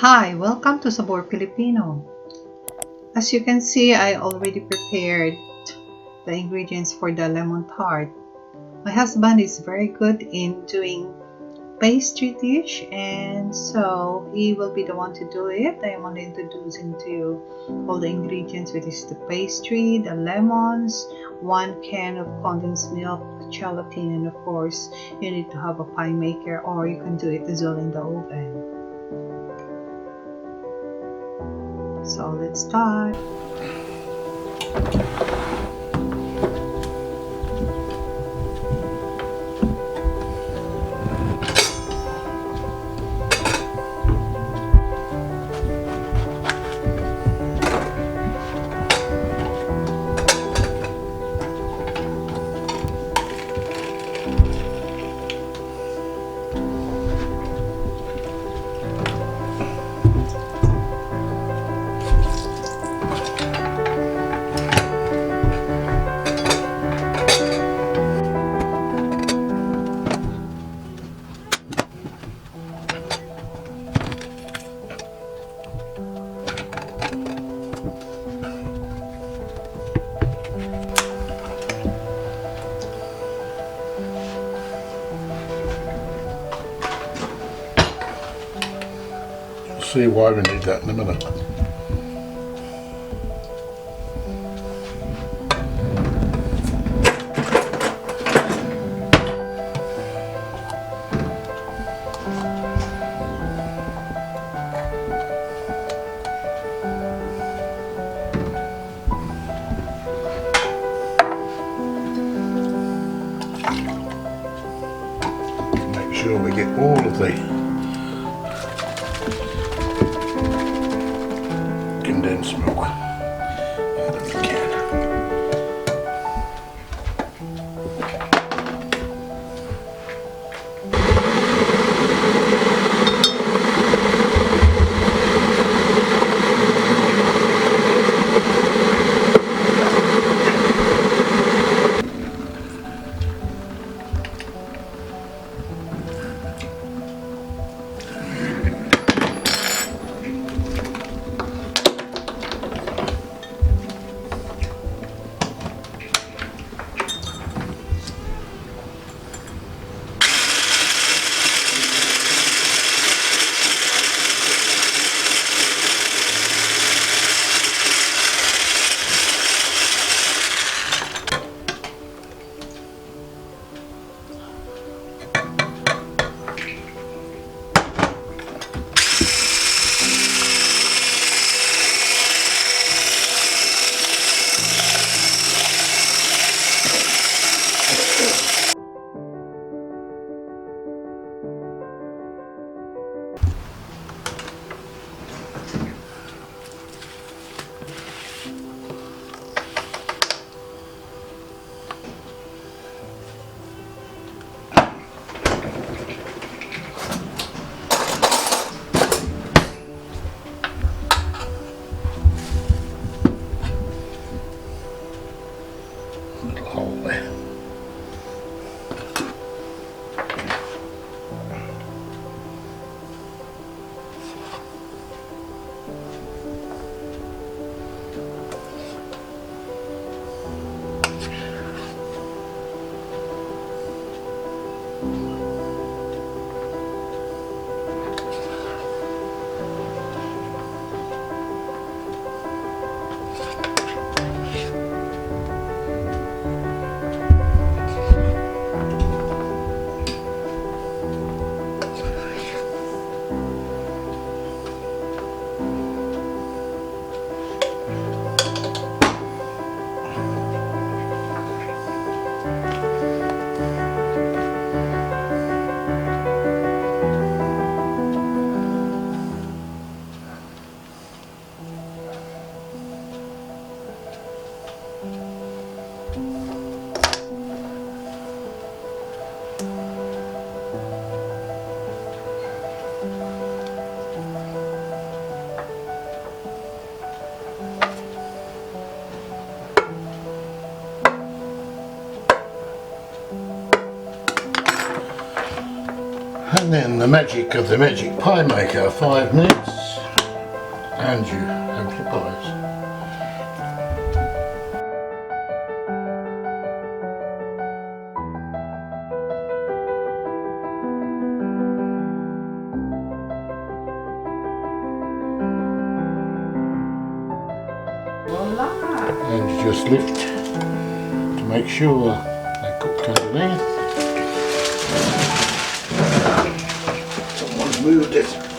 Hi, welcome to Sabor Filipino. As you can see, I already prepared the ingredients for the lemon tart. My husband is very good in doing pastry dish, and so he will be the one to do it. I am only introducing to you all the ingredients, which is the pastry, the lemons, 1 can of condensed milk, gelatin, and of course you need to have a pie maker, or you can do it as well in the oven. So let's start. See why we need that in a minute. Make sure we get all of the condensed milk out of the can. And then the magic of the magic pie maker, 5 minutes, and you have your pies. Voila! And you just lift to make sure they cook underneath. Someone's moved it.